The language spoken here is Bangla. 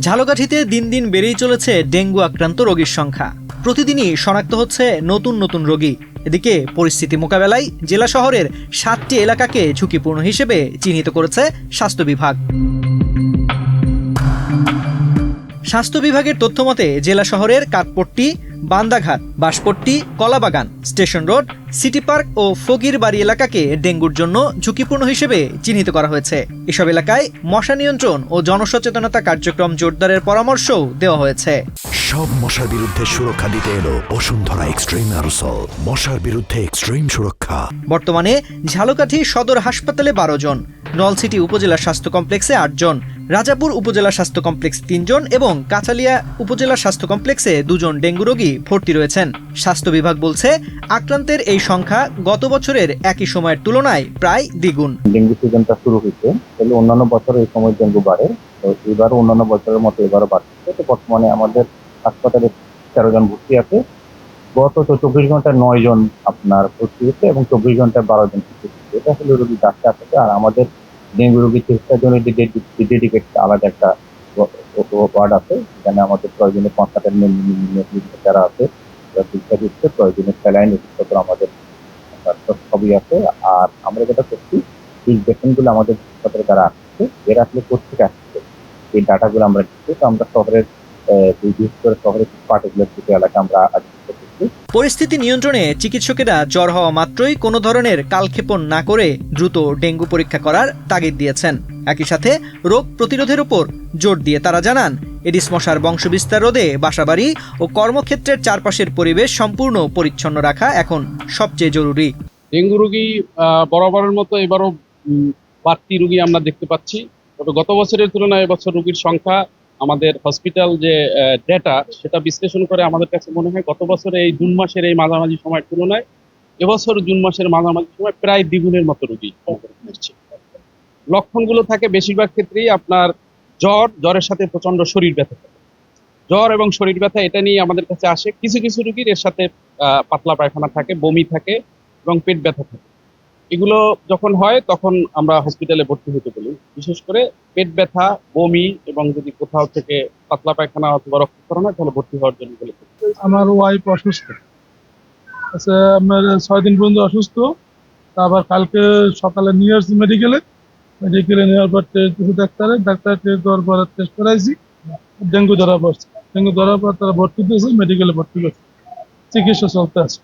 ঝালকাঠিতে দিন দিন বেড়েই চলেছে ডেঙ্গু আক্রান্ত রোগীর সংখ্যা। প্রতিদিনই শনাক্ত হচ্ছে নতুন নতুন রোগী। এদিকে পরিস্থিতি মোকাবেলায় জেলা শহরের 7টি এলাকাকে ঝুঁকিপূর্ণ হিসেবে চিহ্নিত করেছে স্বাস্থ্য বিভাগ। স্বাস্থ্য বিভাগের তথ্যমতে জেলা শহরের কাঠপট্টি, বান্দাঘাট, বাঁশপট্টি, কলাবাগান, স্টেশন রোড, সিটি পার্ক ও ফকিরবাড়ি এলাকাকে ডেঙ্গুর জন্য ঝুঁকিপূর্ণ হিসেবে চিহ্নিত করা হয়েছে। এসব এলাকায় মশা নিয়ন্ত্রণ ও জনসচেতনতা কার্যক্রম জোরদারের পরামর্শও দেওয়া হয়েছে। সব মশার বিরুদ্ধে সুরক্ষা দিতে এলো বসুন্ধরা এক্সট্রিম অ্যারোসল, মশার বিরুদ্ধে এক্সট্রিম সুরক্ষা। বর্তমানে ঝালকাঠি সদর হাসপাতালে 12 জন, নলছিটি উপজেলা স্বাস্থ্য কমপ্লেক্সে 8 জন, রাজাপুর উপজেলা স্বাস্থ্য কমপ্লেক্স 3 জন এবং কাঁচালিয়া উপজেলা স্বাস্থ্য কমপ্লেক্সে 2 জন ডেঙ্গু রোগী ভর্তি রয়েছেন। স্বাস্থ্য বিভাগ বলছে, আক্রান্তের এই সংখ্যা গত বছরের একই সময়ের তুলনায় প্রায় দ্বিগুণ। ডেঙ্গু সিজনটা শুরু হয়েছে, তাহলে অন্যান্য বছর এই সময় ডেঙ্গু বাড়ে, তো এবারও অন্যান্য বছরের মতো এবারও বাড়ছে। তো বর্তমানে আমাদের হাসপাতালে 13 জন ভর্তি আছে। গত 24 ঘন্টায় 9 জন আপনার ভর্তি হয়েছে এবং 24 ঘন্টায় 12 জন ভর্তি হয়েছে। এটা আসলে রোগী যাচ্ছে আসছে। আর আমাদের ডেঙ্গু রোগী চিকিৎসার জন্য ডেডিকেট আলাদা একটা ওয়ার্ড আছে, যেখানে আমাদের প্রয়োজনে কনসালটেন্ট যারা আছে চিকিৎসা দিচ্ছে, প্রয়োজনে স্যালাইন ওষুধপত্র আমাদের সবই আছে। আর আমরা যেটা করছি, এই পেশেন্টগুলো আমাদের হাসপাতালে যারা আসছে এরা আসলে কোথেকে আসছে এই ডাটাগুলো আমরা দিচ্ছি। তো আমরা শহরের বিশেষ করে শহরের পার্টিকুলার কিছু এলাকা আমরা পরিস্থিতি নিয়ন্ত্রণে চিকিৎসকেরা জ্বর হওয়া মাত্রই কোনো ধরনের কালক্ষেপণ না করে দ্রুত ডেঙ্গু পরীক্ষা করার তাগিদ দিয়েছেন। একই সাথে রোগ প্রতিরোধের উপর জোর দিয়ে তারা জানান, এডিস মশার বংশবিস্তার রোধে বাসাবাড়ি ও কর্মক্ষেত্রের চারপাশের পরিবেশ সম্পূর্ণ পরিচ্ছন্ন রাখা এখন সবচেয়ে জরুরি। ডেঙ্গু রোগী বরাবরের মতো এবারও বাড়তি রোগী আমরা দেখতে পাচ্ছি। তবে গত বছরের তুলনায় এবছর রোগীর সংখ্যা, আমাদের হসপিটাল যে ডেটা সেটা বিশ্লেষণ করে আমাদের কাছে মনে হয় গত বছরে এই জুন মাসের এই মাঝামাঝি সময়ের তুলনায় এবছর জুন মাসের মাঝামাঝি সময় প্রায় দ্বিগুণের মতো রোগী এসেছে। লক্ষণগুলো থাকে বেশিরভাগ ক্ষেত্রেই আপনার জ্বরের সাথে প্রচন্ড শরীর ব্যথা থাকে। জ্বর এবং শরীর ব্যথা এটা নিয়ে আমাদের কাছে আসে। কিছু কিছু রোগীর এর সাথে পাতলা পায়খানা থাকে, বমি থাকে এবং পেট ব্যথা থাকে। এগুলো যখন হয় তখন আমরা হসপিটালে ভর্তি হতে বলি, বিশেষ করে পেট ব্যথা, বমি এবং যদি কোথাও থেকে পাতলা পায়খানা অথবা রক্তক্ষরণ হয় তাহলে ভর্তি হওয়ার জন্য বলে। আমার ওয়াইফ অসুস্থ আচ্ছা, আপনার 6 দিন পর্যন্ত অসুস্থ। তারপর কালকে সকালে নিয়ে আসছি মেডিকেলে নেওয়ার পর ডাক্তার টেস্ট দেওয়ার পর টেস্ট করাইছি, ডেঙ্গু ধরা পড়ছে। ডেঙ্গু ধরার পর তারা ভর্তি দিয়েছে, মেডিকেলে ভর্তি করছে, চিকিৎসা চলতে আছে।